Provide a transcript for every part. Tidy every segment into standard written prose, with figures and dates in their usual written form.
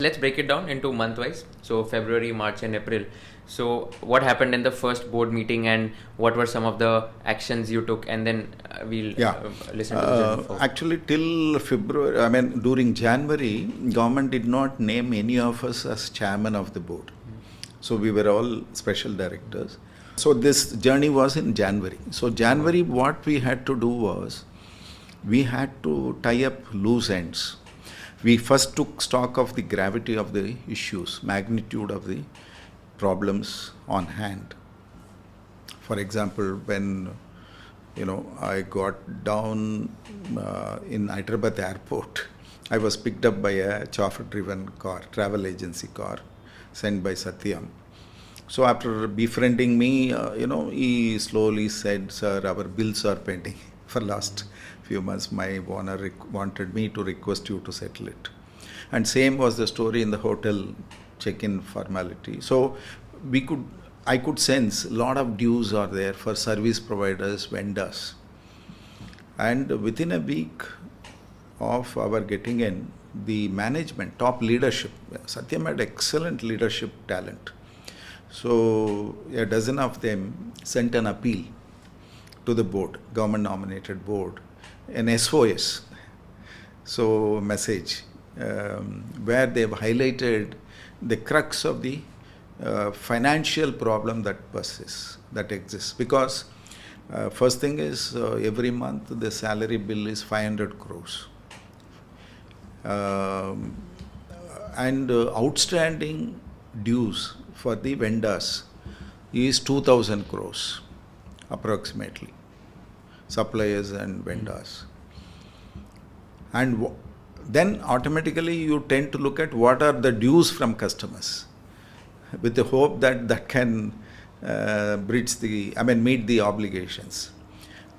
Let's break it down into month-wise. So February, March, and April. So what happened in the first board meeting, and what were some of the actions you took, and then we'll listen to the journey forward. Actually, till February, during January, government did not name any of us as chairman of the board. So we were all special directors. So this journey was in January. So January, what we had to do was, we had to tie up loose ends. We first took stock of the gravity of the issues, magnitude of the problems on hand. For example, when I got down in Hyderabad airport, I was picked up by a chauffeur-driven car, travel agency car, sent by Satyam. So after befriending me, he slowly said, "Sir, our bills are pending for last few months. My owner wanted me to request you to settle it." And same was the story in the hotel check-in formality. So I could sense a lot of dues are there for service providers, vendors. And within a week of our getting in, the management, top leadership, Satyam had excellent leadership talent. So a dozen of them sent an appeal to the board, government nominated board, an SOS, so message, where they've highlighted the crux of the financial problem that exists. Because first thing is, every month the salary bill is 500 crores. And outstanding dues for the vendors is 2,000 crores approximately, suppliers and vendors. And then automatically you tend to look at what are the dues from customers, with the hope that can meet the obligations.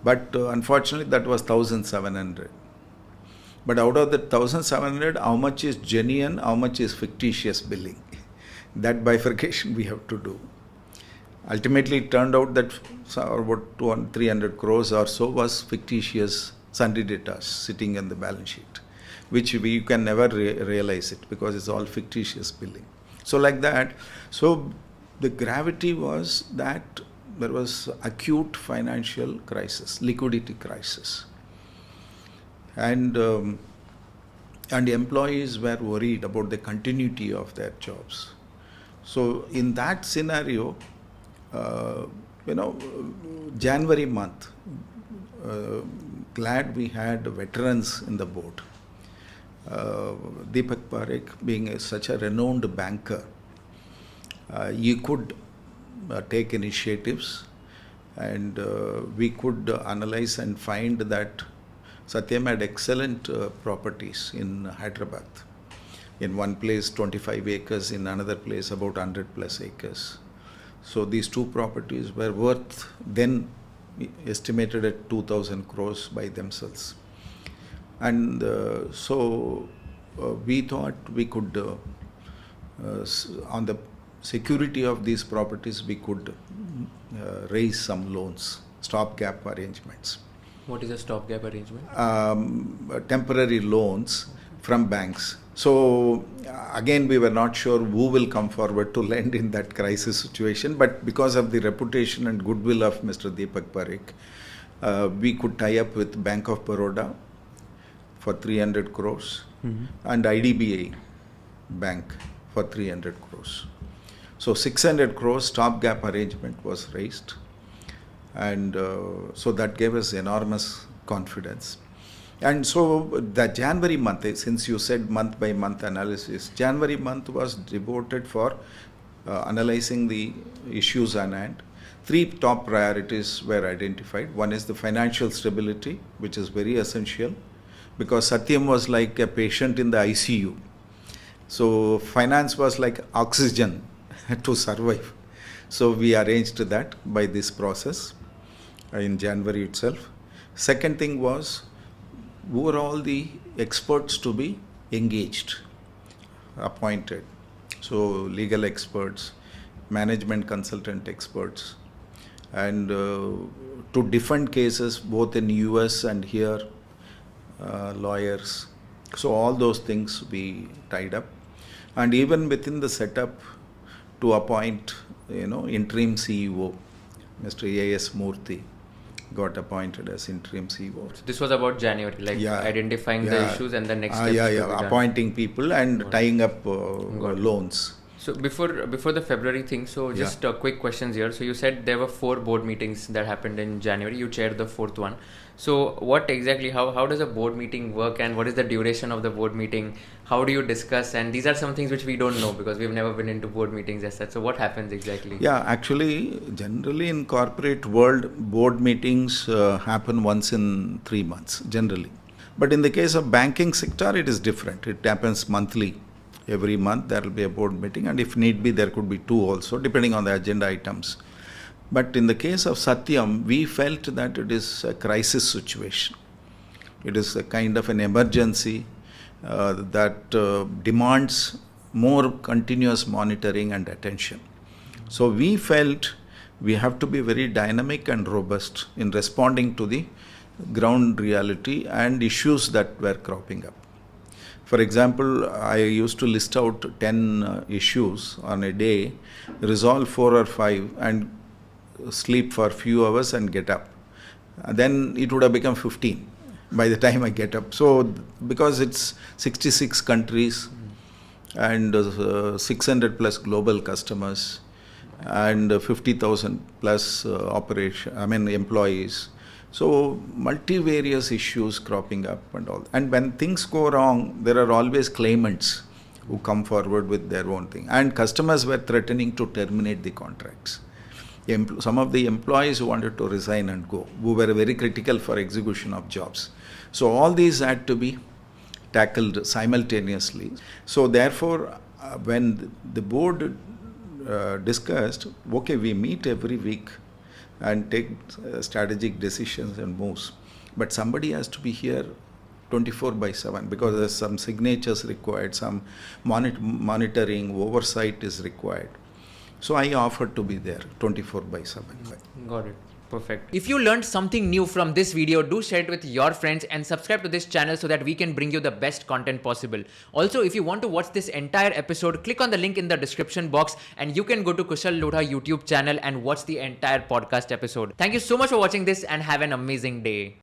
But unfortunately that was 1,700. But out of the 1,700, how much is genuine, how much is fictitious billing? That bifurcation we have to do. Ultimately, it turned out that about 300 crores or so was fictitious sundry debtors sitting in the balance sheet, which we can never realize it because it's all fictitious billing. So like that, so the gravity was that there was acute financial crisis, liquidity crisis. And employees were worried about the continuity of their jobs. So in that scenario, January month, glad we had veterans in the board. Deepak Parekh, being such a renowned banker, he could take initiatives, and we could analyze and find that Satyam had excellent properties in Hyderabad. In one place 25 acres, in another place about 100 plus acres. So these two properties were worth then estimated at 2,000 crores by themselves. And so we thought we could, on the security of these properties, we could raise some loans, stopgap arrangements. What is a stopgap arrangement? Temporary loans from banks. So again, we were not sure who will come forward to lend in that crisis situation, but because of the reputation and goodwill of Mr. Deepak Parekh, we could tie up with Bank of Baroda for 300 crores and IDBI Bank for 300 crores. So 600 crores stopgap arrangement was raised, and so that gave us enormous confidence. And so the January month, since you said month by month analysis, January month was devoted for analyzing the issues on hand. 3 top priorities were identified. One is the financial stability, which is very essential, because Satyam was like a patient in the ICU. So finance was like oxygen to survive. So we arranged that by this process in January itself. Second thing was, who are all the experts to be engaged, appointed? So legal experts, management consultant experts, and to defend cases both in US and here, lawyers. So all those things we tied up. And even within the setup, to appoint, interim CEO, Mr. A.S. Murthy got appointed as interim CEO. So this was about January, identifying the issues and the next steps. Appointing people and tying up loans. So before the February thing, so just quick questions here. So you said there were 4 board meetings that happened in January. You chaired the 4th one. So what exactly, how does a board meeting work, and what is the duration of the board meeting? How do you discuss? And these are some things which we don't know because we've never been into board meetings as such. So what happens exactly? Yeah, actually, generally in corporate world, board meetings happen once in 3 months, generally. But in the case of banking sector, it is different. It happens monthly. Every month there will be a board meeting, and if need be, there could be 2 also, depending on the agenda items. But in the case of Satyam, we felt that it is a crisis situation. It is a kind of an emergency that demands more continuous monitoring and attention. So we felt we have to be very dynamic and robust in responding to the ground reality and issues that were cropping up. For example, I used to list out 10 issues on a day, resolve 4 or 5 and sleep for a few hours and get up. Then it would have become 15 by the time I get up. So because it's 66 countries and 600 plus global customers and 50,000 plus employees. So multivarious issues cropping up and all. And when things go wrong, there are always claimants who come forward with their own thing. And customers were threatening to terminate the contracts. Some of the employees who wanted to resign and go, who were very critical for execution of jobs. So all these had to be tackled simultaneously. So therefore, when the board discussed, okay, we meet every week and take strategic decisions and moves, but somebody has to be here 24/7 because there's some signatures required, some monitoring, oversight is required. So I offered to be there 24/7. Got it. Perfect. If you learned something new from this video, do share it with your friends and subscribe to this channel so that we can bring you the best content possible. Also, if you want to watch this entire episode, click on the link in the description box and you can go to Kushal Lodha YouTube channel and watch the entire podcast episode. Thank you so much for watching this and have an amazing day.